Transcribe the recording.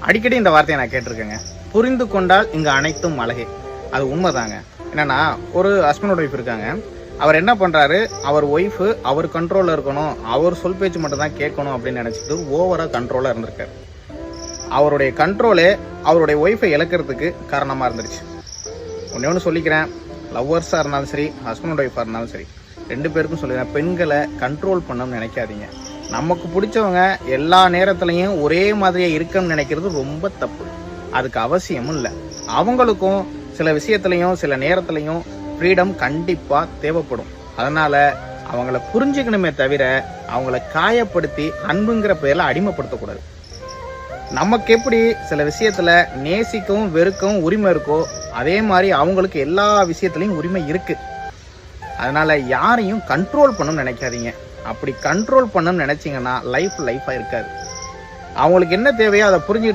அடிக்கடி இந்த வார்த்தையை நான் கேட்டிருக்கேங்க. புரிந்து கொண்டால் இங்கு அனைத்தும் அழகே. அது உண்மைதாங்க. என்னன்னா, ஒரு ஹஸ்பண்ட் ஒய்ஃப் இருக்காங்க. அவர் என்ன பண்றாரு, அவர் ஒய்ஃபு அவர் கண்ட்ரோல்ல இருக்கணும், அவர் சொல் பேச்சு மட்டும் தான் கேட்கணும் அப்படின்னு நினைச்சிட்டு ஓவரா கண்ட்ரோலா இருந்திருக்காரு. அவருடைய கண்ட்ரோலே அவருடைய ஒய்ஃபை இழக்கிறதுக்கு காரணமா இருந்துருச்சு. ஒன்று சொல்லிக்கிறேன், லவ்வர்ஸா இருந்தாலும் சரி, ஹஸ்பண்ட் ஒய்ஃபா இருந்தாலும் சரி, 2 பேருக்கும் சொல்லிடுறேன், பெண்களை கண்ட்ரோல் பண்ணணும்னு நினைக்காதீங்க. நமக்கு பிடிச்சவங்க எல்லா நேரத்துலையும் ஒரே மாதிரியே இருக்கணும்னு நினைக்கிறது ரொம்ப தப்பு. அதுக்கு அவசியமும் இல்லை. அவங்களுக்கும் சில விஷயத்துலையும் சில நேரத்துலையும் ஃப்ரீடம் கண்டிப்பாக தேவைப்படும். அதனால அவங்கள புரிஞ்சுக்கணுமே தவிர அவங்கள காயப்படுத்தி அன்புங்கிற பேரில் அடிமைப்படுத்தக்கூடாது. நமக்கு எப்படி சில விஷயத்துல நேசிக்கவும் வெறுக்கவும் உரிமை இருக்கோ, அதே மாதிரி அவங்களுக்கு எல்லா விஷயத்துலையும் உரிமை இருக்கு. அதனால யாரையும் கண்ட்ரோல் பண்ணணும்னு நினைக்காதீங்க. அப்படி கண்ட்ரோல் பண்ணணும்னு நினைச்சீங்கன்னா லைஃபா இருக்காது. அவங்களுக்கு என்ன தேவையோ அதை புரிஞ்சுக்கிட்டு